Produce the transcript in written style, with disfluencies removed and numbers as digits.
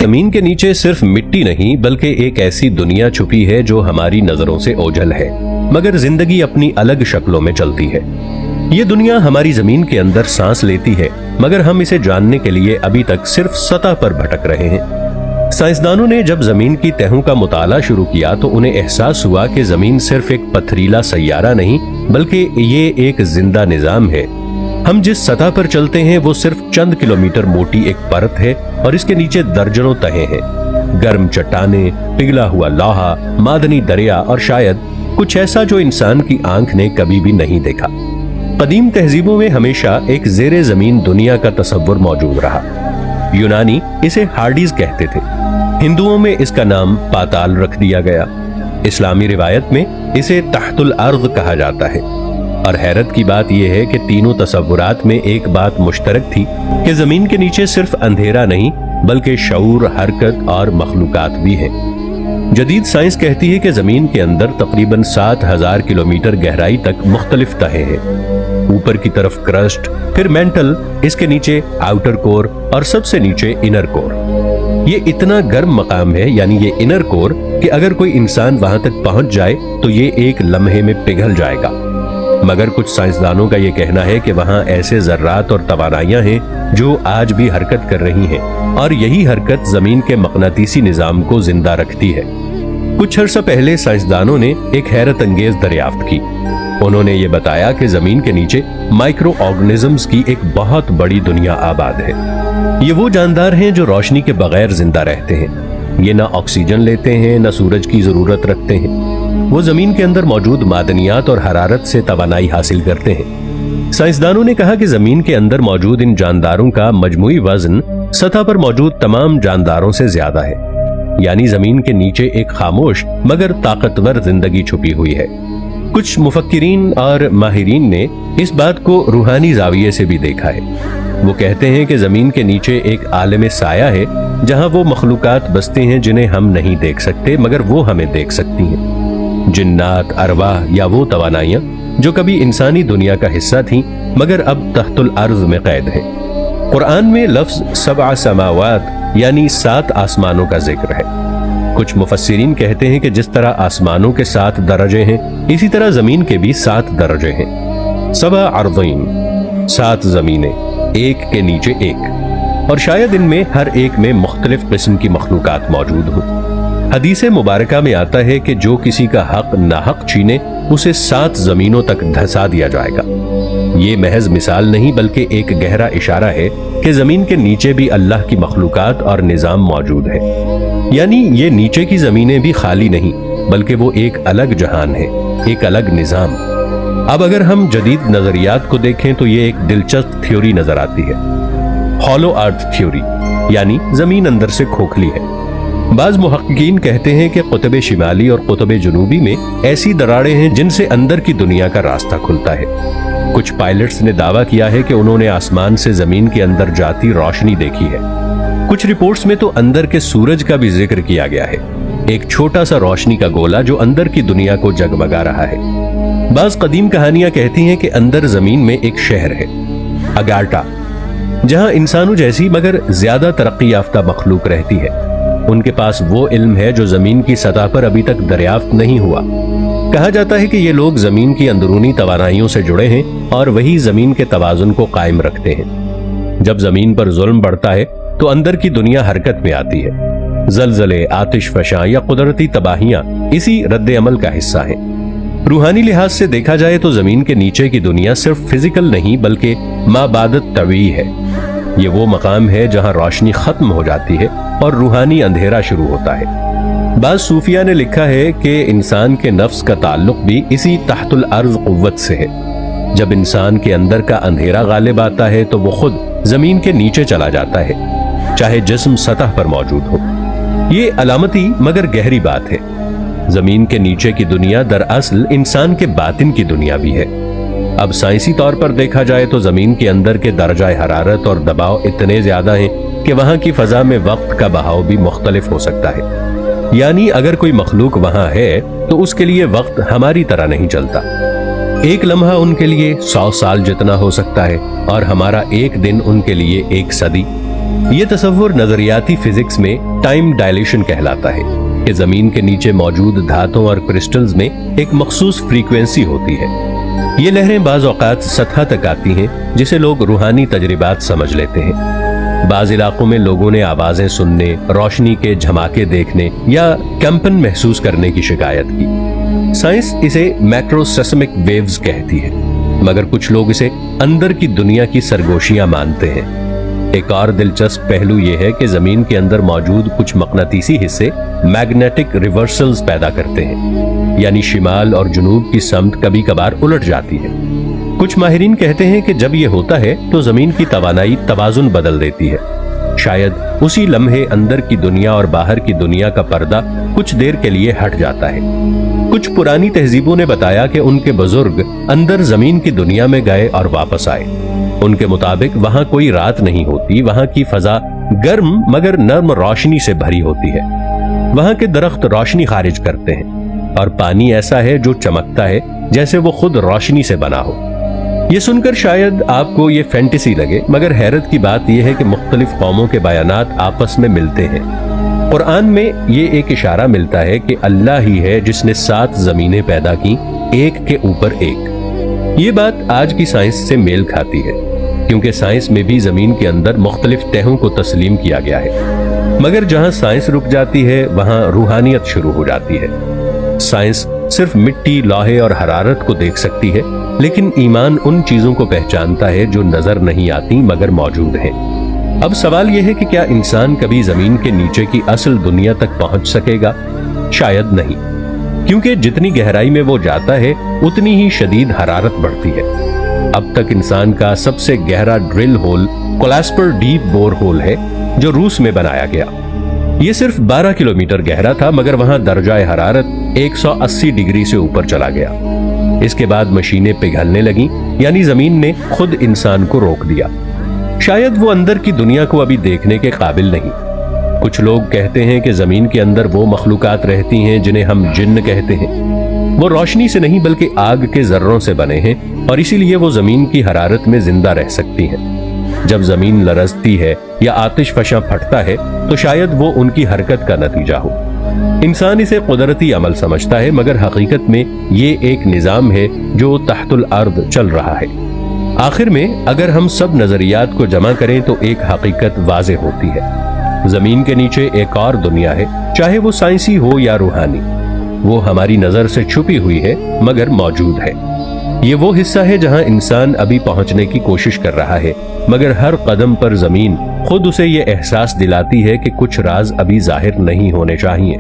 जमीन के नीचे सिर्फ मिट्टी नहीं बल्कि एक ऐसी दुनिया छुपी है जो हमारी नजरों से ओझल है, मगर जिंदगी अपनी अलग शक्लों में चलती है। ये दुनिया हमारी जमीन के अंदर सांस लेती है, मगर हम इसे जानने के लिए अभी तक सिर्फ सतह पर भटक रहे हैं। साइंसदानों ने जब जमीन की तहों का मुताला शुरू किया तो उन्हें एहसास हुआ कि जमीन सिर्फ एक पथरीला सैयारा नहीं बल्कि ये एक जिंदा निजाम है। हम जिस सतह पर चलते हैं वो सिर्फ चंद किलोमीटर मोटी एक परत है और इसके नीचे दर्जनों तहें हैं। गर्म चट्टानें, पिघला हुआ लोहा, मादनी दरिया और शायद कुछ ऐसा जो इंसान की आंख ने कभी भी नहीं देखा। कदीम तहजीबों में हमेशा एक जेरे जमीन दुनिया का तस्वुर मौजूद रहा। यूनानी इसे हार्डीज कहते थे, हिंदुओं में इसका नाम पाताल रख दिया गया, इस्लामी रिवायत में इसे तहतुल अर्द कहा जाता है। और हैरत की बात यह है कि तीनों तसव्वुरात में एक बात मुश्तरक थी कि जमीन के नीचे सिर्फ अंधेरा नहीं बल्कि शऊर, हरकत और मखलूकात भी हैं। जदीद साइंस कहती है कि जमीन के अंदर तकरीबन 7000 किलोमीटर गहराई तक मुख्तलिफ तहें हैं। ऊपर की तरफ क्रस्ट, फिर मेंटल, इसके नीचे आउटर कोर और सबसे नीचे इनर कोर। ये इतना गर्म मकाम है, यानी ये इनर कोर, कि अगर कोई इंसान वहां तक पहुंच जाए तो ये एक लम्हे में पिघल जाएगा। मगर कुछ साइंसदानों का यह कहना है कि वहां ऐसे जर्रात और तवानाइयां हैं जो आज भी हरकत कर रही हैं और यही हरकत जमीन के मकनातीसी निजाम को जिंदा रखती है। कुछ अर्सा पहले साइंसदानों ने एक हैरत अंगेज दरियाफ्त की। उन्होंने ये बताया कि जमीन के नीचे माइक्रो ऑर्गेनिजम्स की एक बहुत बड़ी दुनिया आबाद है। ये वो जानदार हैं जो रोशनी के बगैर जिंदा रहते हैं। ये ना ऑक्सीजन लेते हैं, ना सूरज की जरूरत रखते हैं। वो जमीन के अंदर मौजूद मादनियात और हरारत से तवानाई हासिल करते हैं। साइंसदानों ने कहा कि जमीन के अंदर मौजूद इन जानदारों का मजमूई वजन सतह पर मौजूद तमाम जानदारों से ज्यादा है, यानी जमीन के नीचे एक खामोश मगर ताकतवर जिंदगी छुपी हुई है। कुछ मुफक्किरीन और माहिरीन ने इस बात को रूहानी जाविये से भी देखा है। वो कहते हैं कि जमीन के नीचे एक आलम साया है जहां वो मखलूकात बसते हैं जिन्हें हम नहीं देख सकते मगर वो हमें देख सकती हैं। जिन्नात, अरवाह या वो तवानाइयां जो कभी इंसानी दुनिया का हिस्सा थीं मगर अब तहतुल अर्ज में कैद है। कुरान में लफ्ज सबआ समावात यानी 7 आसमानों का जिक्र है। कुछ मुफस्सिरीन कहते हैं कि जिस तरह आसमानों के 7 दर्जे हैं इसी तरह जमीन के भी 7 दर्जे हैं। सबआ अर्ज़ीन, 7 जमीनें, एक के नीचे एक, और शायद इनमें हर एक में मुख्तलिफ किस्म की मखलूकात मौजूद हों। हदीस मुबारका में आता है कि जो किसी का हक नाहक छीने उसे 7 जमीनों तक धंसा दिया जाएगा। ये महज मिसाल नहीं बल्कि एक गहरा इशारा है कि जमीन के नीचे भी अल्लाह की मखलूकात और निजाम मौजूद है, यानी ये नीचे की जमीनें भी खाली नहीं बल्कि वो एक अलग जहान है, एक अलग निजाम। अब अगर हम जदीद नजरियात को देखें तो ये एक दिलचस्प थ्योरी नजर आती है, हॉलो अर्थ थ्योरी, यानी जमीन अंदर से खोखली है। बाज मुहक्किकीन कहते हैं कि कुतुब शिमाली और कुतुब जुनूबी में ऐसी दरारें हैं जिनसे अंदर की दुनिया का रास्ता खुलता है। कुछ पायलट्स ने दावा किया है कि उन्होंने आसमान से जमीन के अंदर जाती रोशनी देखी है। कुछ रिपोर्ट्स में तो अंदर के सूरज का भी जिक्र किया गया है, एक छोटा सा रोशनी का गोला जो अंदर की दुनिया को जगमगा रहा है। बाज कदीम कहानियां कहती हैं कि अंदर जमीन में एक शहर है, अगार्टा, जहां इंसानों जैसी मगर ज्यादा तरक्की याफ्ता मखलूक रहती है। उनके पास वो इल्म है जो जमीन की सतह पर अभी तक दरियाफ्त नहीं हुआ। कहा जाता है कि ये लोग जमीन की अंदरूनी तवानाइयों से जुड़े हैं और वही जमीन के तवाजुन को कायम रखते हैं। जब जमीन पर जुल्म बढ़ता है तो अंदर की दुनिया हरकत में आती है। जलजले, आतिशफशां या कुदरती तबाहियां इसी रद्द अमल का हिस्सा हैं। रूहानी लिहाज से देखा जाए तो जमीन के नीचे की दुनिया सिर्फ फिजिकल नहीं बल्कि माबादत तवी है। ये वो मकाम है जहां रोशनी खत्म हो जाती है और रूहानी अंधेरा शुरू होता है। बाज सूफिया ने लिखा है कि इंसान के नफ्स का ताल्लुक भी इसी तहतुल अर्ज कुव्वत से है। जब इंसान के अंदर का अंधेरा गालिब आता है तो वो खुद जमीन के नीचे चला जाता है, चाहे जिस्म सतह पर मौजूद हो। ये अलामती मगर गहरी बात है। जमीन के नीचे की दुनिया दरअसल इंसान के बातिन की दुनिया भी है। अब साइंसी तौर पर देखा जाए तो जमीन के अंदर के दर्जाए हरारत और दबाव इतने ज्यादा हैं कि वहां की फजा में वक्त का बहाव भी मुख्तलिफ हो सकता है। यानी अगर कोई मखलूक वहां है तो उसके लिए वक्त हमारी तरह नहीं चलता। एक लम्हा उनके लिए 100 साल जितना हो सकता है और हमारा एक दिन उनके लिए 1 सदी। ये तसव्वुर नजरियाती फिजिक्स में टाइम डायलेशन कहलाता है कि जमीन के नीचे मौजूद धातुओं और क्रिस्टल्स में एक मखसूस फ्रीक्वेंसी होती है। ये लहरें बाज औकात सतह तक आती हैं, जिसे लोग रूहानी तजर्बात समझ लेते हैं। बाज इलाकों में लोगों ने आवाजें सुनने, रोशनी के झमाके देखने या कंपन महसूस करने की शिकायत की। साइंस इसे मैक्रोसेस्मिक वेव्स कहती है, मगर कुछ लोग इसे अंदर की दुनिया की सरगोशियां मानते हैं। एक और दिलचस्प पहलू यह है कि जमीन के अंदर मौजूद कुछ मकनातीसी हिस्से मैग्नेटिक रिवर्सल्स पैदा करते हैं, यानी शिमाल और जुनूब की समत कभी कभार उलट जाती है। कुछ माहिरीन कहते हैं कि जब यह होता है तो जमीन की तवानाई तवाजुन बदल देती है। शायद उसी लम्हे अंदर की दुनिया और बाहर की दुनिया का पर्दा कुछ देर के लिए हट जाता है। कुछ पुरानी तहजीबों ने बताया कि उनके बुजुर्ग अंदर जमीन की दुनिया में गए और वापस आए। उनके मुताबिक वहां कोई रात नहीं होती, वहां की फजा गर्म मगर नर्म रोशनी से भरी होती है। वहां के दरख्त रोशनी खारिज करते हैं और पानी ऐसा है जो चमकता है जैसे वो खुद रोशनी से बना हो। ये सुनकर शायद आपको ये फैंटेसी लगे, मगर हैरत की बात यह है कि मुख्तलिफ कौमों के बयानात आपस में मिलते हैं। कुरान में ये एक इशारा मिलता है कि अल्लाह ही है जिसने 7 जमीनें पैदा की, एक के ऊपर एक। ये बात आज की साइंस से मेल खाती है, क्योंकि साइंस में भी जमीन के अंदर मुख्तलिफ तहों को तस्लीम किया गया है। मगर जहां साइंस रुक जाती है वहां रूहानियत शुरू हो जाती है। साइंस सिर्फ मिट्टी, लोहे और हरारत को देख सकती है, लेकिन ईमान उन चीजों को पहचानता है जो नजर नहीं आती मगर मौजूद हैं। अब सवाल यह है कि क्या इंसान कभी जमीन के नीचे की असल दुनिया तक पहुंच सकेगा? शायद नहीं, क्योंकि जितनी गहराई में वो जाता है उतनी ही शदीद हरारत बढ़ती है। अब तक इंसान का सबसे गहरा drill hole Kola superdeep borehole है, जो रूस में बनाया गया। ये सिर्फ 12 किलोमीटर गहरा था, मगर वहां दर्जाए हरारत 180 डिग्री से ऊपर चला गया। इसके बाद मशीनें पिघलने लगीं, यानी जमीन ने खुद इंसान को रोक दिया। शायद वो अंदर की दुनिया को अभी देखने के काबिल नहीं। कुछ लोग कहते हैं कि जमीन के अंदर वो मखलूकात रहती हैं जिन्हें हम जिन्न कहते हैं। वो रोशनी से नहीं बल्कि आग के जर्रों से बने हैं और इसीलिए वो जमीन की हरारत में जिंदा रह सकती हैं। जब जमीन लरजती है या आतिशफशां फटता है तो शायद वो उनकी हरकत का नतीजा हो। इंसान इसे कुदरती अमल समझता है, मगर हकीकत में ये एक निजाम है जो तहतुल अर्द चल रहा है। आखिर में अगर हम सब नजरियात को जमा करें तो एक हकीकत वाज़ेह होती है। जमीन के नीचे एक और दुनिया है, चाहे वो साइंसी हो या रूहानी। वो हमारी नजर से छुपी हुई है मगर मौजूद है। ये वो हिस्सा है जहां इंसान अभी पहुंचने की कोशिश कर रहा है, मगर हर कदम पर जमीन खुद उसे ये एहसास दिलाती है कि कुछ राज अभी जाहिर नहीं होने चाहिए।